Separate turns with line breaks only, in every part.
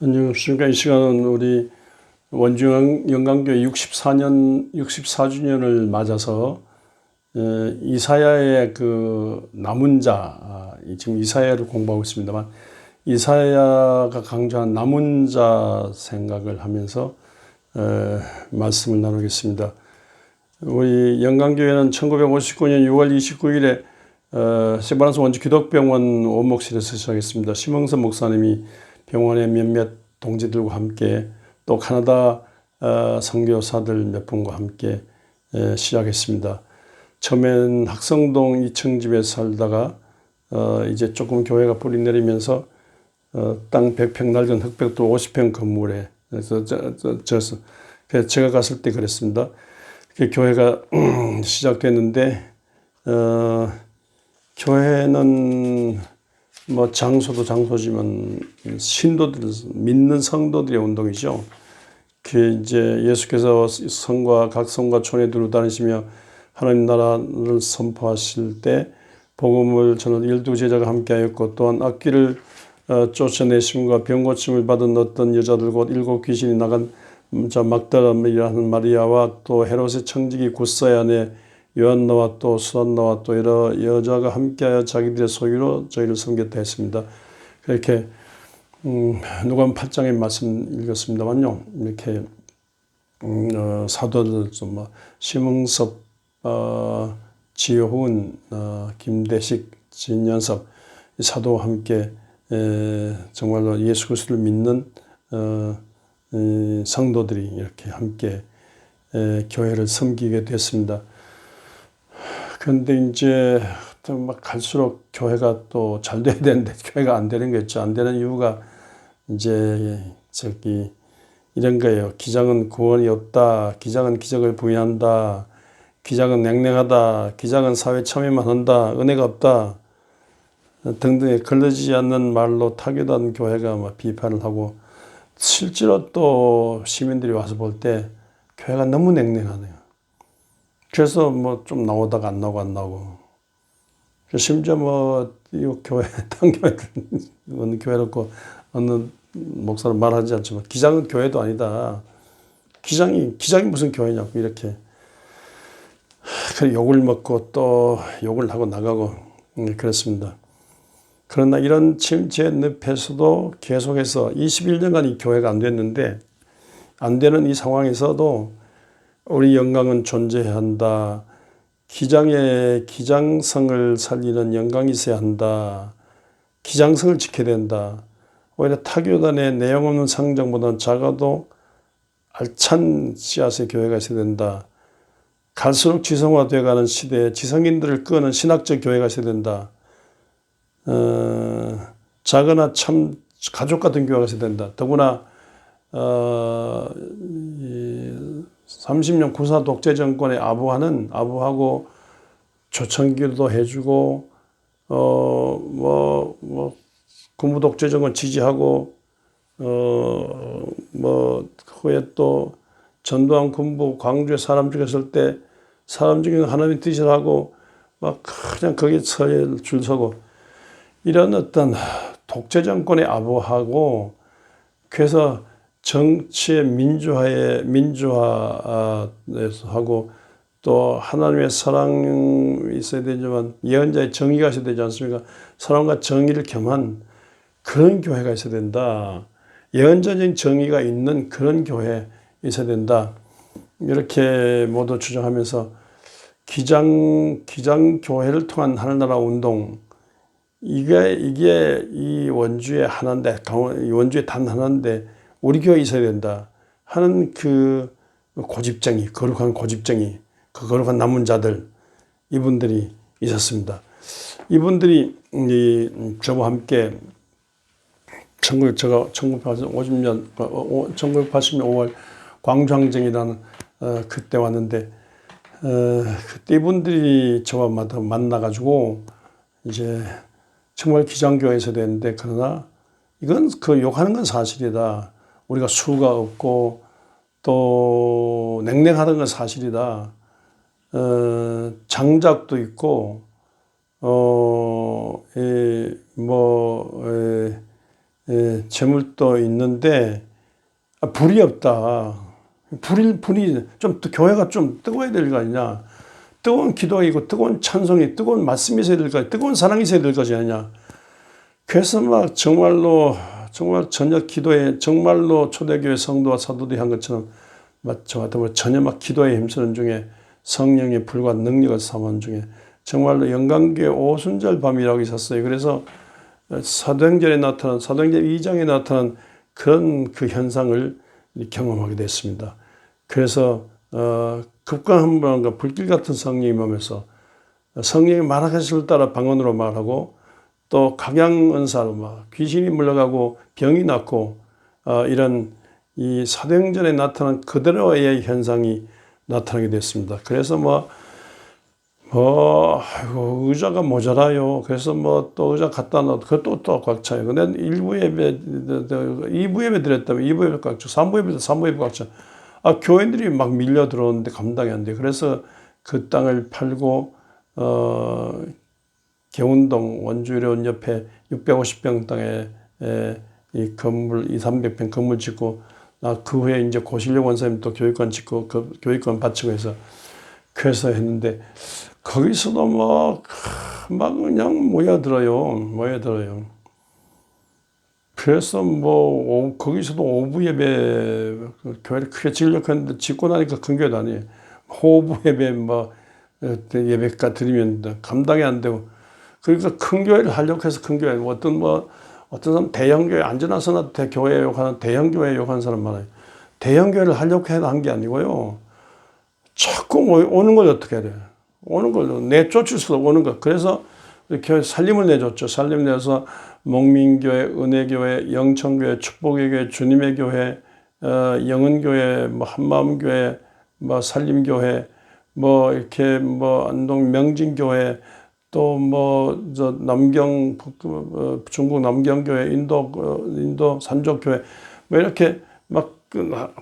안녕하십니까. 이 시간은 우리 원주 영광교회 64주년을 맞아서 이사야의 그 남은 자, 지금 이사야를 공부하고 있습니다만, 이사야가 강조한 남은 자 생각을 하면서 말씀을 나누겠습니다. 우리 영광교회는 1959년 6월 29일에 세바란스 원주 기독병원 원목실에서 시작했습니다. 심흥선 목사님이 병원의 몇몇 동지들과 함께 또 카나다 선교사들 몇 분과 함께 시작했습니다. 처음엔 학성동 2층 집에 살다가 이제 조금 교회가 뿌리 내리면서 땅 100평 낡은 흑백돌 50평 건물에 그래서 제가 갔을 때 그랬습니다. 교회가 시작됐는데 교회는 뭐 장소도 장소지만 신도들 믿는 성도들의 운동이죠. 그 이제 예수께서 성과 각 성과 촌에 두루 다니시며 하나님 나라를 선포하실 때 복음을 전할 12제자가 함께하였고, 또한 악귀를 쫓아내심과 병 고침을 받은 어떤 여자들 곧 7 귀신이 나간 자 막달라라는 마리아와 또 헤롯의 청지기 굿사의 아내 요한나와 또 수산나와 또 여러 여자가 함께하여 자기들의 소유로 저희를 섬겼다 했습니다. 그렇게 누가복음 8장의 말씀 읽었습니다만요. 이렇게 사도들 좀 심흥섭, 지효훈, 김대식, 진연섭 사도와 함께 정말로 예수 그리스도를 믿는 성도들이 이렇게 함께 교회를 섬기게 됐습니다. 그런데 이제 막 갈수록 교회가 또 잘 돼야 되는데 교회가 안 되는 거였죠. 안 되는 이유가 이제 이런 거예요. 기장은 구원이 없다. 기장은 기적을 부인한다. 기장은 냉랭하다. 기장은 사회 참여만 한다. 은혜가 없다. 등등의 걸러지지 않는 말로 타격한 교회가 막 비판을 하고, 실제로 또 시민들이 와서 볼 때 교회가 너무 냉랭하네요. 그래서 뭐 좀 나오다가 안 나오고 심지어 뭐 이 교회 딴 교회 어느 교회놓고 어느 목사는 말하지 않지만 기장은 교회도 아니다. 기장이 무슨 교회냐고 이렇게 욕을 먹고 또 욕을 하고 나가고 그렇습니다. 그러나 이런 침체 늪에서도 계속해서 21년간 이 교회가 안 됐는데, 안 되는 이 상황에서도 우리 영광은 존재해야 한다. 기장의 기장성을 살리는 영광이 있어야 한다. 기장성을 지켜야 된다. 오히려 타교단의 내용 없는 상정보다는 작아도 알찬 씨앗의 교회가 있어야 된다. 갈수록 지성화되어가는 시대에 지성인들을 끄는 신학적 교회가 있어야 된다. 작으나 참 가족 같은 교회가 있어야 된다. 더구나 30년 군사 독재 정권의 아부하고 초청기도 해주고 군부 독재 정권 지지하고 후에 또 전두환 군부 광주에 사람 죽였을 때 사람 죽이는 하나님 뜻이라 하고 막 그냥 거기에 줄 서고, 이런 어떤 독재 정권에 아부하고, 그래서 정치의 민주화에서 하고 또 하나님의 사랑이 있어야 되지만 예언자의 정의가 있어야 되지 않습니까? 사랑과 정의를 겸한 그런 교회가 있어야 된다. 예언자적인 정의가 있는 그런 교회 있어야 된다. 이렇게 모두 주장하면서 기장 교회를 통한 하늘나라 운동, 이게 이 원주의 하나인데, 원주의 단 하나인데 우리 교회에 있어야 된다 하는 그 고집쟁이, 거룩한 고집쟁이, 그 거룩한 남은 자들, 이분들이 있었습니다. 이분들이 저와 함께 1980년 5월 광주항쟁이라는 그때 왔는데, 그때 이분들이 저와 만나가지고 이제 정말 기장교회에서 됐는데, 그러나 이건 그 욕하는 건 사실이다. 우리가 수가 없고 또 냉랭하던 건 사실이다. 장작도 있고 재물도 있는데 불이 없다. 불이 좀 교회가 좀 뜨거워야 될 거 아니냐. 뜨거운 기도가 있고 뜨거운 찬송이 뜨거운 말씀이 있어야 될 거 아니냐. 뜨거운 사랑이 있어야 될 것이 아니냐. 그래서 막 정말 저녁 기도에 정말로 초대교회 성도와 사도들이 한 것처럼 저 같은 경우 전혀 막 기도에 힘쓰는 중에 성령의 불과 능력을 삼은 중에 정말로 영광교회 오순절 밤이라고 있었어요. 그래서 사도행전에 나타난 사도행전 2장에 나타난 그런 그 현상을 경험하게 됐습니다. 그래서 급강 한번과 불길 같은 성령이 임하면서 성령이 말하시를 따라 방언으로 말하고 또 각양은사로 막 귀신이 물러가고 병이 낫고 이런 이 사도행전에 나타난 그대로의 현상이 나타나게 됐습니다. 그래서 아이고, 의자가 모자라요. 그래서 또 의자 갖다 놔도 그것도 또 꽉 차요. 근데 1부 예배, 2부 예배 드렸다면 2부 예배 꽉 차, 3부 예배 3부 예배 꽉 차. 교인들이 막 밀려 들어오는데 감당이 안 돼. 그래서 그 땅을 팔고, 개운동 원주의료원 옆에 650평 땅에 이 건물, 200~300평 건물 짓고, 그 후에 이제 고실력 원사님 또 교육관 짓고, 그 교육관 바치고 해서, 그래서 했는데, 거기서도 그냥 모여들어요. 그래서 거기서도 오부 예배, 교회를 크게 지으려고 짓고 나니까 큰 교회도 아니에요. 호부 예배, 예배가 드리면 감당이 안 되고, 그러니까 큰 교회를 하려고 해서 큰 교회, 어떤 사람 대형교회, 안전하서나 교회 욕하는 대형교회 욕하는 사람 많아요. 대형교회를 하려고 해서 한 게 아니고요. 자꾸 오는 걸 어떻게 해야 돼요? 오는 걸 내쫓을 수도 오는 거. 그래서 교회 살림을 내줬죠. 살림 내서 목민교회, 은혜교회, 영천교회, 축복의 교회, 주님의 교회, 영은교회, 한마음교회, 살림교회, 이렇게 안동 명진교회, 또 중국 남경교회, 인도 산족교회, 이렇게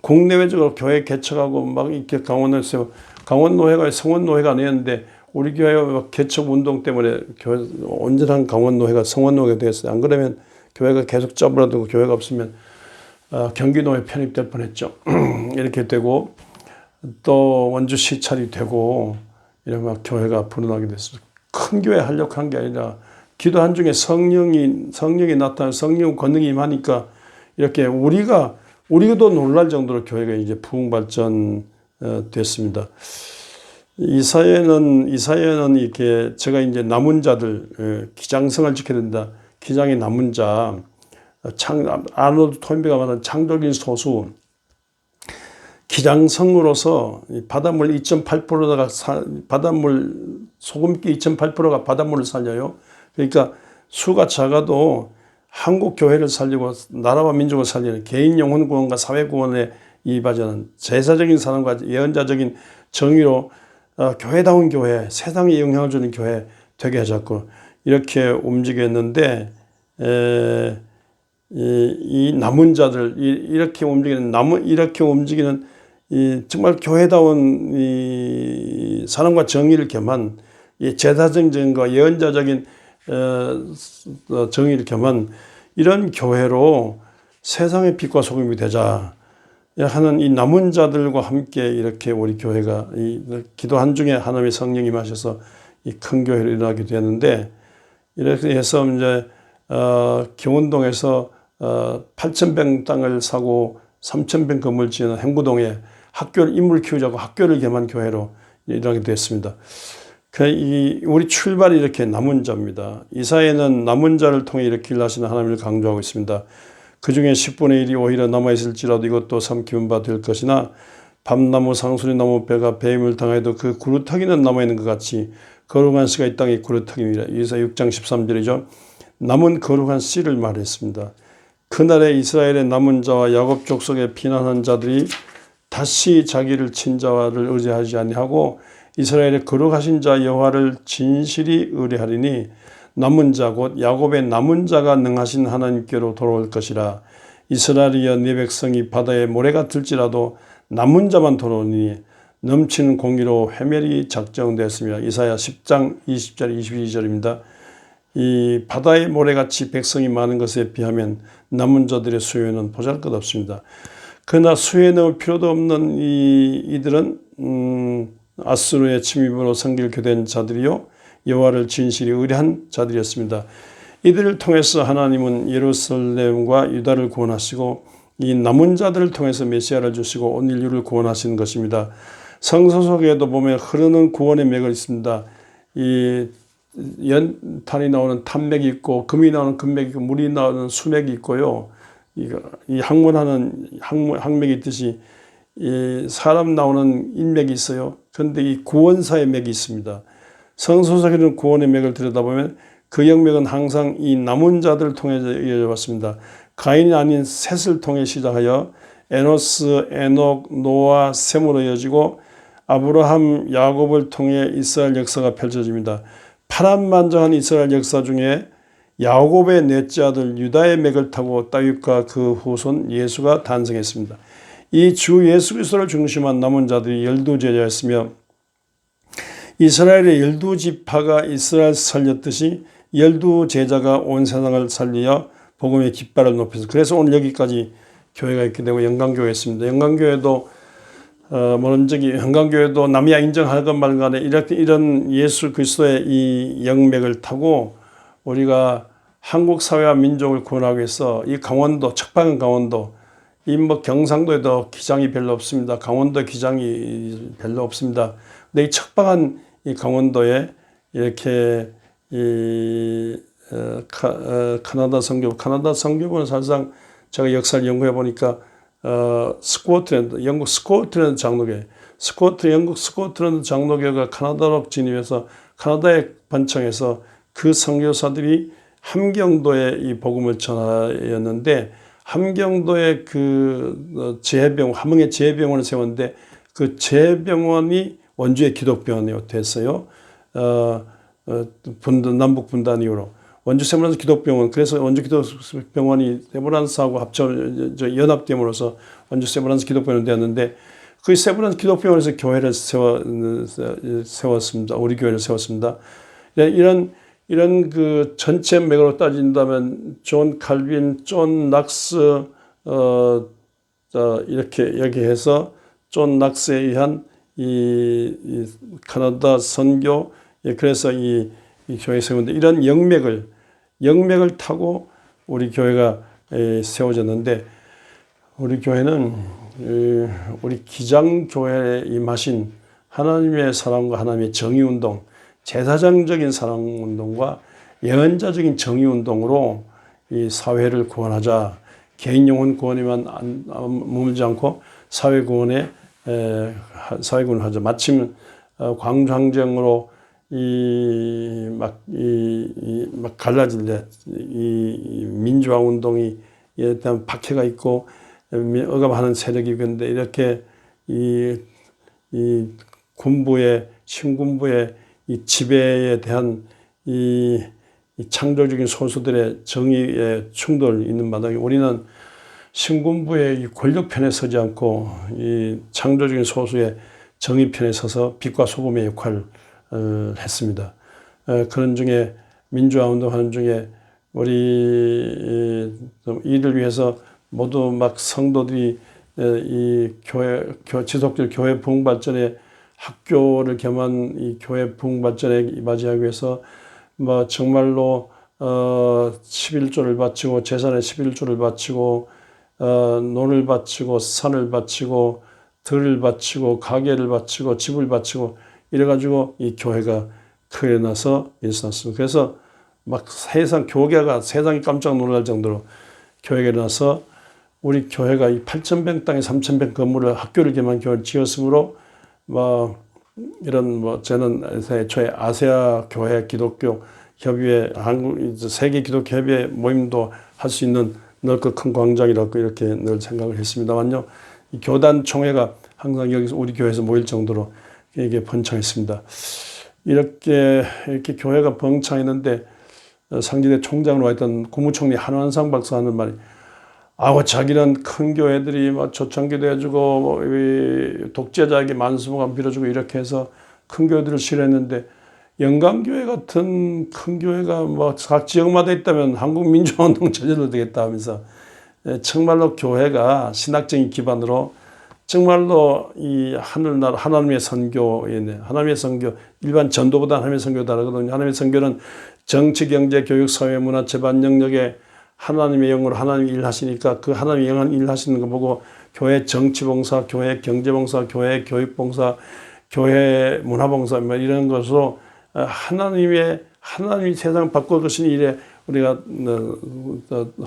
국내외적으로 교회 개척하고 이렇게 강원노회가 성원노회가 아니었는데 우리 교회가 개척 운동 때문에 온전한 강원노회가 성원노회가 됐어요. 안 그러면 교회가 계속 쩌부라들고 교회가 없으면 경기노회 편입될 뻔했죠. 이렇게 되고 또 원주 시찰이 되고 이러면 교회가 불어나게 됐어요. 큰 교회 하려고 한 게 아니라 기도한 중에 성령이 나타나는 성령 권능이 임하니까 이렇게 우리도 놀랄 정도로 교회가 이제 부흥 발전 됐습니다. 이사야는 이렇게 제가 이제 남은 자들 기장성을 지켜야 된다. 기장이 남은 자 아놀드 토인베가 말한 창조적인 소수 기장성으로서 바닷물 2.8%다가 바닷물 소금기 2.8%가 바닷물을 살려요. 그러니까 수가 작아도 한국 교회를 살리고 나라와 민족을 살리는 개인 영혼 구원과 사회 구원에 이바지하는 제사적인 사랑과 예언자적인 정의로 교회다운 교회, 세상에 영향을 주는 교회 되게 하셨고 이렇게 움직였는데 이 남은 자들 이렇게 움직이는 이 정말 교회다운 이 사랑과 정의를 겸한 이 제사적인 정의과 예언자적인 정의를 겸한 이런 교회로 세상의 빛과 소금이 되자 하는 이 남은 자들과 함께 이렇게 우리 교회가 기도한 중에 하나님의 성령이 임하셔서 이 큰 교회를 일어나게 되었는데 이렇게 해서 이제 경운동에서 8,000평 땅을 사고 3,000평 건물 지은 행구동에 인물 키우자고 학교를 겸한 교회로 일어나게 되었습니다. 우리 출발이 이렇게 남은 자입니다. 이사야는 남은 자를 통해 일으키려 하시는 하나님을 강조하고 있습니다. 그 중에 10분의 1이 오히려 남아있을지라도 이것도 삼키는 바 될 것이나 밤나무 상수리나무 벼가 배임을 당해도 그 구루터기는 남아있는 것 같이 거룩한 씨가 이 땅에 구루터기입니다. 이사야 6장 13절이죠. 남은 거룩한 씨를 말했습니다. 그날에 이스라엘의 남은 자와 야곱 족속에 피난한 자들이 다시 자기를 친자와를 의지하지 아니하고 이스라엘의 거룩하신 자 여호와를 진실이 의뢰하리니 남은 자 곧 야곱의 남은 자가 능하신 하나님께로 돌아올 것이라. 이스라엘이여 네 백성이 바다의 모래 같을지라도 남은 자만 돌아오니 넘치는 공의로 회멸이 작정되었습니다. 이사야 10장 20절 22절입니다. 이 바다의 모래같이 백성이 많은 것에 비하면 남은 자들의 수요는 보잘것없습니다. 그러나 수요에 넣을 필요도 없는 이들은 아수르의 침입으로 성결교된 자들이요 여호와를 진실히 의뢰한 자들이었습니다. 이들을 통해서 하나님은 예루살렘과 유다를 구원하시고 이 남은 자들을 통해서 메시아를 주시고 온 인류를 구원하시는 것입니다. 성서 속에도 보면 흐르는 구원의 맥을 있습니다. 이 연탄이 나오는 탄맥이 있고 금이 나오는 금맥이 있고 물이 나오는 수맥이 있고요. 이 항문하는 항맥이 있듯이 이 사람 나오는 인맥이 있어요. 그런데 이 구원사의 맥이 있습니다. 성서 속에는 구원의 맥을 들여다보면 그 영맥은 항상 이 남은 자들을 통해 이어져 왔습니다. 가인이 아닌 셋을 통해 시작하여 에노스, 에녹, 노아, 셈으로 이어지고 아브라함, 야곱을 통해 이스라엘 역사가 펼쳐집니다. 파란만장한 이스라엘 역사 중에 야곱의 넷째 아들 유다의 맥을 타고 다윗과 그 후손 예수가 탄생했습니다. 이 주 예수 그리스도를 중심한 남은 자들이 12제자였으며 이스라엘의 12지파가 이스라엘 살렸듯이 12제자가 온 세상을 살리어 복음의 깃발을 높여서 그래서 오늘 여기까지 교회가 있게 되고 영광교회였습니다. 영광교회도 영광교회도 남이야 인정하건 말건 간에 이런 예수 그리스도의 이 영맥을 타고 우리가 한국 사회와 민족을 구원하기 위해서 이 강원도 척박한 강원도 이 경상도에도 기장이 별로 없습니다. 강원도 기장이 별로 없습니다. 근데 이 척박한 이 강원도에 이렇게 카나다 선교부는 사실상 제가 역사를 연구해 보니까 스코틀랜드, 영국 스코틀랜드 장로교, 영국 스코틀랜드 장로교가 카나다로 진입해서 카나다에 번창해서 그 선교사들이 함경도에 이 복음을 전하였는데 함경도에 그 함흥에 재해병원을 세웠는데 그 재해병원이 원주의 기독병원이 됐어요. 남북 분단 이후로. 원주 세브란스 기독병원, 그래서 원주 기독병원이 세브란스하고 연합됨으로써 원주 세브란스 기독병원이 되었는데 그 세브란스 기독병원에서 교회를 세웠습니다. 우리 교회를 세웠습니다. 이런 그 전체 맥으로 따진다면 존 칼빈, 존 낙스, 이렇게 여기해서 존 낙스에 의한 이 카나다 선교, 그래서 이 교회 세우는데 이런 영맥을 타고 우리 교회가 세워졌는데 우리 교회는 우리 기장교회에 임하신 하나님의 사랑과 하나님의 정의운동, 제사장적인 사랑운동과 예언자적인 정의운동으로 이 사회를 구원하자. 개인 영혼 구원에만 머물지 않고 사회 구원을 하자. 마침 광주항쟁으로 막 갈라질 때 이 민주화 운동이 일단 박해가 있고 억압하는 세력이 있는데 이렇게 이 군부의 신군부의 이 지배에 대한 이 창조적인 소수들의 정의의 충돌이 있는 마당에 우리는 신군부의 이 권력 편에 서지 않고 이 창조적인 소수의 정의 편에 서서 빛과 소금의 역할을 했습니다. 그런 중에 민주화 운동하는 중에 우리 이를 위해서 모두 막 성도들이 이 지속적 교회 부흥 발전에 학교를 겸한 이 교회 부흥 발전에 맞이하기 위해서 정말로 11조를 바치고 재산의 11조를 바치고 논을 바치고 산을 바치고 들을 바치고 가게를 바치고 집을 바치고 이래가지고 이 교회가 크게 나서 일어났습니다. 그래서 막 세상이 깜짝 놀랄 정도로 교회가 일어나서 우리 교회가 이 8,000평 땅에 3,000평 건물을 학교를 겸한 교회를 지었으므로 저는 애초에 아세아 교회 기독교 협의회 세계 기독교 협의회 모임도 할 수 있는 넓고 큰 광장이라고 이렇게 늘 생각을 했습니다만요. 이 교단 총회가 항상 여기서 우리 교회에서 모일 정도로 이게 번창했습니다. 이렇게 교회가 번창했는데 상지대 총장으로 했던 국무총리 한원상 박사 하는 말이 자기는 큰 교회들이 초청기도 해주고 독재자에게 만수무강 빌어주고 이렇게 해서 큰 교회들을 싫어했는데 영광교회 같은 큰 교회가 뭐 각 지역마다 있다면 한국민주화운동 저질러 되겠다 하면서 정말로 교회가 신학적인 기반으로 정말로 이 하늘나라 하나님의 선교에 하나님의 선교 일반 전도보다 하나님의 선교가 다르거든요. 하나님의 선교는 정치, 경제, 교육, 사회, 문화, 재반 영역에 하나님의 영으로 하나님이 일하시니까 그 하나님의 영은 일하시는 거 보고 교회 정치봉사, 교회 경제봉사, 교회 교육봉사, 교회 문화봉사 이런 것으로 하나님이 세상 바꿔 가신 일에 우리가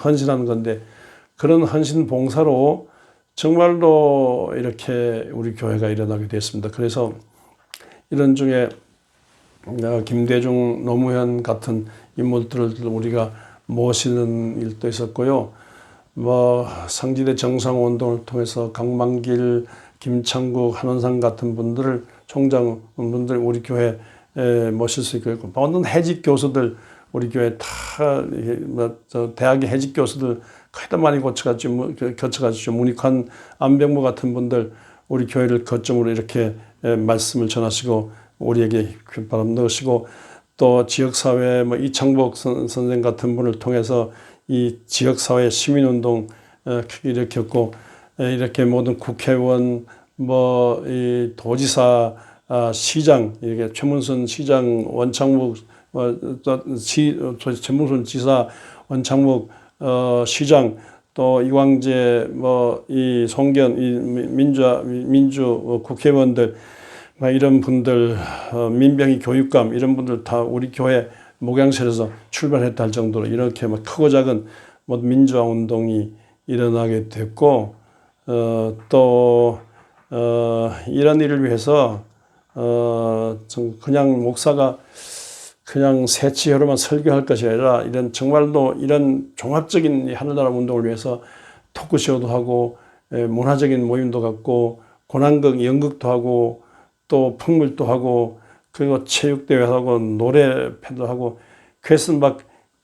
헌신하는 건데 그런 헌신 봉사로 정말로 이렇게 우리 교회가 일어나게 됐습니다. 그래서 이런 중에 김대중, 노무현 같은 인물들을 우리가 모시는 일도 있었고요. 뭐 상지대 정상운동을 통해서 강만길, 김창국, 한원상 같은 분들을 총장 분들 우리 교회에 모실 수 있고 모든 해직 교수들 우리 교회 다 대학의 해직 교수들 거의 다 많이 거쳐가지고 문익환, 안병모 같은 분들 우리 교회를 거점으로 이렇게 말씀을 전하시고 우리에게 바람 넣으시고 또 지역사회 뭐 이창복 선생 같은 분을 통해서 이 지역사회 시민운동 크게 일으켰고 이렇게 모든 국회의원 뭐 이 도지사 시장 이렇게 최문순 시장 원창목 최문순 지사 원창목 시장 또 이광재 뭐 이 송견 이 민주 국회의원들 이런 분들 민병희 교육감 이런 분들 다 우리 교회 목양실에서 출발했다 할 정도로 이렇게 막 크고 작은 모든 민주화 운동이 일어나게 됐고 또 이런 일을 위해서 그냥 목사가 그냥 새치혀로만 설교할 것이 아니라 이런 정말로 이런 종합적인 하늘나라 운동을 위해서 토크쇼도 하고 문화적인 모임도 갖고 고난극 연극도 하고 또 풍물도 하고 그리고 체육대회도 하고 노래패도 하고 그래서 막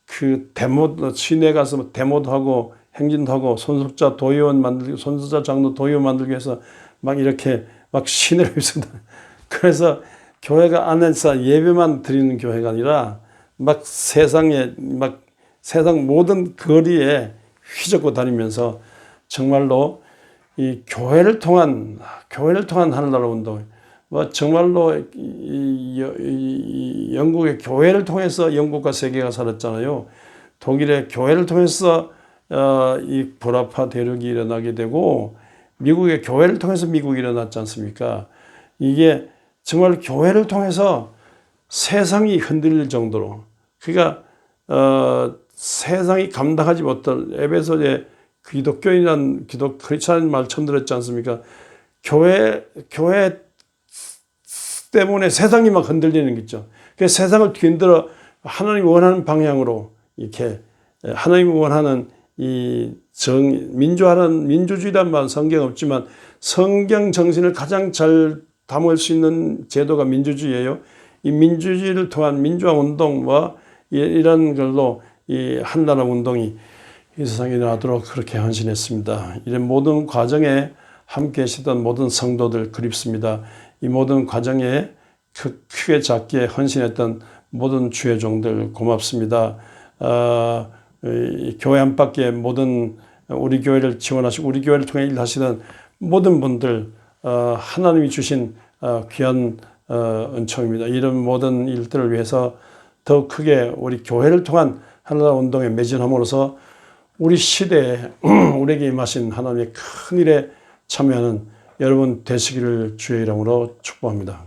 그 데모 시내 가서 데모도 하고 행진도 하고 손석자 도의원 만들기 손석자 장로 도의원 만들기 위해서 막 이렇게 막 시내를 휩쓸다. 그래서 교회가 안에서 예배만 드리는 교회가 아니라 막 세상 모든 거리에 휘젓고 다니면서 정말로 이 교회를 통한 하늘나라 운동, 뭐 정말로 이 영국의 교회를 통해서 영국과 세계가 살았잖아요. 독일의 교회를 통해서 이 불합화 대륙이 일어나게 되고 미국의 교회를 통해서 미국이 일어났지 않습니까? 이게 정말 교회를 통해서 세상이 흔들릴 정도로 그러니까 세상이 감당하지 못할 에베소의 기독교인이란 크리스찬 말 처음 들었지 않습니까? 교회 때문에 세상이 막 흔들리는 게 있죠. 그래서 세상을 뒤흔들어 하나님이 원하는 방향으로 이렇게 하나님이 원하는 이 민주주의란 말은 성경 없지만 성경 정신을 가장 잘 담을 수 있는 제도가 민주주의예요. 이 민주주의를 통한 민주화 운동과 이런 걸로 이 한나라 운동이 이 세상에 일어나도록 그렇게 헌신했습니다. 이런 모든 과정에 함께 계시던 모든 성도들 그립습니다. 이 모든 과정에 크게 작게 헌신했던 모든 주의 종들 고맙습니다. 교회 안팎의 모든 우리 교회를 지원하시고 우리 교회를 통해 일하시는 모든 분들 하나님이 주신 귀한 은총입니다. 이런 모든 일들을 위해서 더 크게 우리 교회를 통한 하나님 운동에 매진함으로써 우리 시대에 우리에게 임하신 하나님의 큰 일에 참여하는 여러분 되시기를 주의 이름으로 축복합니다.